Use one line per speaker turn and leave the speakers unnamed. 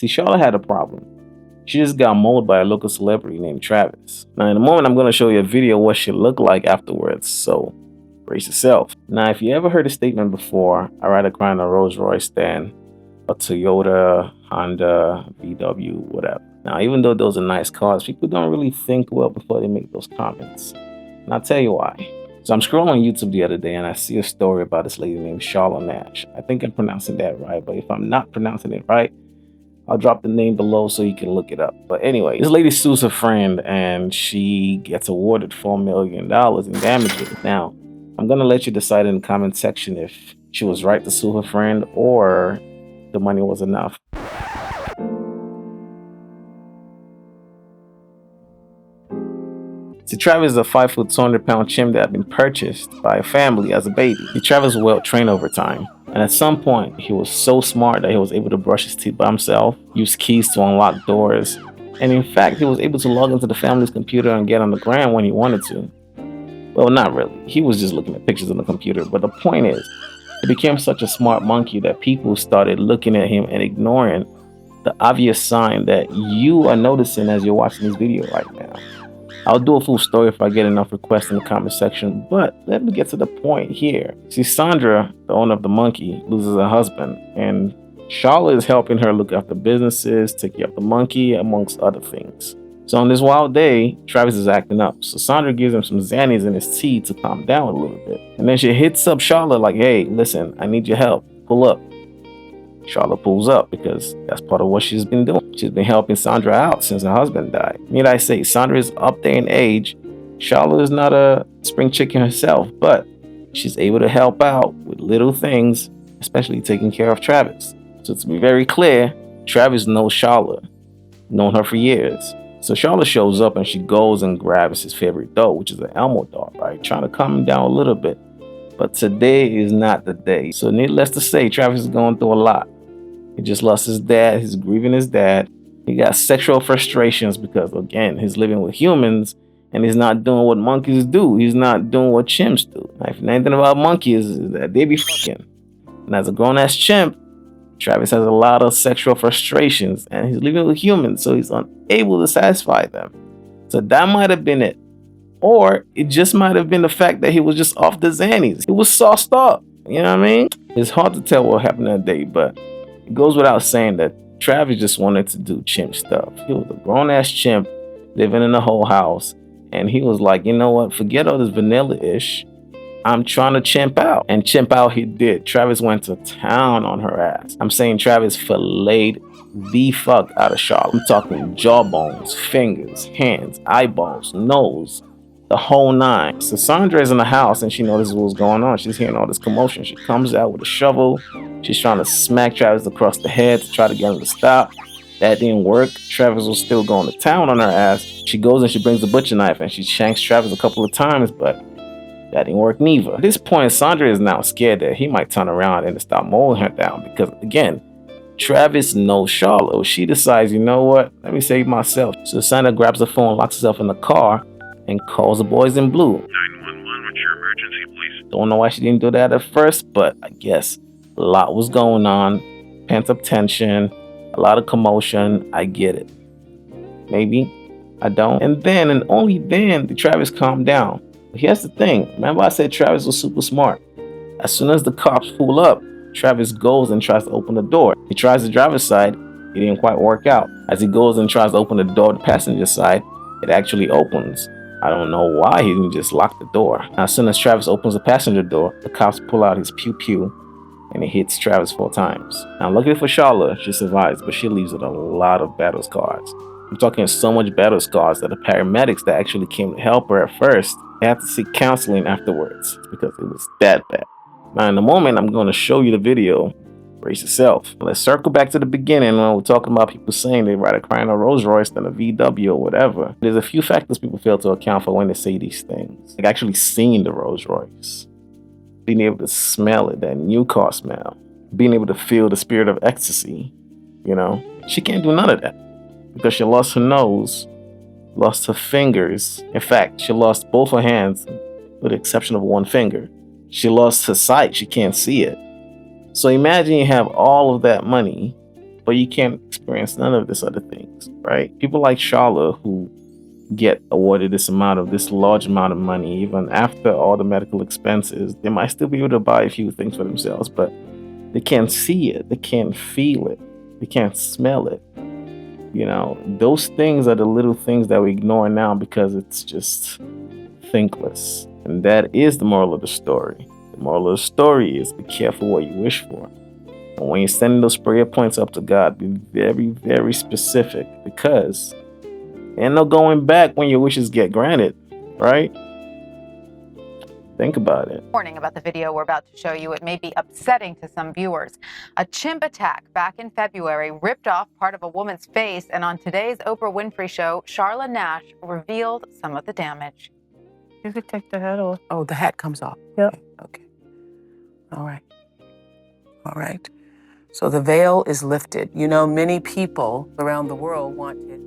See, Charlotte had a problem. She just got mauled by a local celebrity named Travis. Now, in a moment, I'm going to show you a video of what she looked like afterwards, so brace yourself. Now, if you ever heard a statement before, I'd rather cry in a Rolls Royce than a Toyota, Honda, VW, whatever. Now, even though those are nice cars, people don't really think well before they make those comments. And I'll tell you why. So I'm scrolling YouTube the other day and I see a story about this lady named Charla Nash. I think I'm pronouncing that right, but if I'm not pronouncing it right, I'll drop the name below so you can look it up. But anyway, this lady sues her friend and she gets awarded $4 million in damages. Now, I'm going to let you decide in the comment section if she was right to sue her friend or the money was enough. See, Travis is a 5 foot, 200-pound chimp that had been purchased by a family as a baby. Travis was well trained over time. And at some point, he was so smart that he was able to brush his teeth by himself, use keys to unlock doors, and in fact, he was able to log into the family's computer and get on the gram when he wanted to. Well, not really. He was just looking at pictures on the computer, but the point is, he became such a smart monkey that people started looking at him and ignoring the obvious sign that you are noticing as you're watching this video right now. I'll do a full story if I get enough requests in the comment section, but let me get to the point here. See, Sandra, the owner of the monkey, loses her husband, and Charlotte is helping her look after businesses, take care of the monkey, amongst other things. So on this wild day, Travis is acting up. So Sandra gives him some Xannies in his tea to calm down a little bit. And then she hits up Charlotte like, hey, listen, I need your help. Pull up. Charlotte pulls up because that's part of what she's been doing. She's been helping Sandra out since her husband died. Need I say, Sandra is up there in age. Charlotte is not a spring chicken herself, but she's able to help out with little things, especially taking care of Travis. So to be very clear, Travis knows Charlotte, known her for years. So Charlotte shows up and she goes and grabs his favorite dog, which is an Elmo dog, right? Trying to calm him down a little bit. But today is not the day. So needless to say, Travis is going through a lot. He just lost his dad. He's grieving his dad. He got sexual frustrations because, again, he's living with humans and he's not doing what monkeys do. He's not doing what chimps do. If anything about monkeys is that they be fucking. And as a grown-ass chimp, Travis has a lot of sexual frustrations and he's living with humans, so he's unable to satisfy them. So that might have been it. Or it just might have been the fact that he was just off the Xannies. He was sauced up. You know what I mean? It's hard to tell what happened that day, but it goes without saying that Travis just wanted to do chimp stuff. He was a grown-ass chimp living in a whole house. And he was like, you know what? Forget all this vanilla-ish. I'm trying to chimp out. And chimp out he did. Travis went to town on her ass. I'm saying Travis filleted the fuck out of Charlotte. I'm talking jawbones, fingers, hands, eyeballs, nose, the whole nine. So Sandra is in the house and she notices what's going on. She's hearing all this commotion. She comes out with a shovel. She's trying to smack Travis across the head to try to get him to stop. That didn't work. Travis was still going to town on her ass. She goes and she brings the butcher knife and she shanks Travis a couple of times, but that didn't work neither. At this point, Sandra is now scared that he might turn around and start mowing her down because, again, Travis knows Charlotte. She decides, you know what? Let me save myself. So Sandra grabs the phone, locks herself in the car, and calls the boys in blue.
911, what's your emergency, please?
Don't know why she didn't do that at first, but I guess a lot was going on. Pent-up tension, a lot of commotion. I get it. Maybe I don't. And then, and only then, did Travis calm down. But here's the thing. Remember I said Travis was super smart. As soon as the cops pull up, Travis goes and tries to open the door. He tries the driver's side. It didn't quite work out. As he goes and tries to open the door, the passenger side, it actually opens. I don't know why he didn't just lock the door. Now, as soon as Travis opens the passenger door, the cops pull out his pew-pew and it hits Travis 4 times. Now, luckily for Charlotte, she survives, but she leaves with a lot of battle scars. I'm talking so much battle scars that the paramedics that actually came to help her at first, they had to seek counseling afterwards because it was that bad. Now, in a moment, I'm going to show you the video. Brace yourself. Let's circle back to the beginning when we're talking about people saying they'd rather cry in a Rolls Royce than a VW or whatever. There's a few factors people fail to account for when they say these things. Like actually seeing the Rolls Royce, being able to smell it, that new car smell, being able to feel the spirit of ecstasy. You know, she can't do none of that because she lost her nose, lost her fingers. In fact, she lost both her hands with the exception of one finger. She lost her sight. She can't see it. So imagine you have all of that money but you can't experience none of this other things, right? People like Charla who get awarded this large amount of money, even after all the medical expenses, they might still be able to buy a few things for themselves, but they can't see it, they can't feel it, they can't smell it. Those things are the little things that we ignore now because it's just thinkless. And that is the moral of the story. The moral of the story is be careful what you wish for. And when you're sending those prayer points up to God, be very, very specific because ain't no going back when your wishes get granted, right? Think about it.
Warning about the video we're about to show you. It may be upsetting to some viewers. A chimp attack back in February ripped off part of a woman's face, and on today's Oprah Winfrey show, Charla Nash revealed some of the damage.
You could take the hat off.
Oh, the hat comes off.
Yep.
Okay. All right. All right. So the veil is lifted. Many people around the world wanted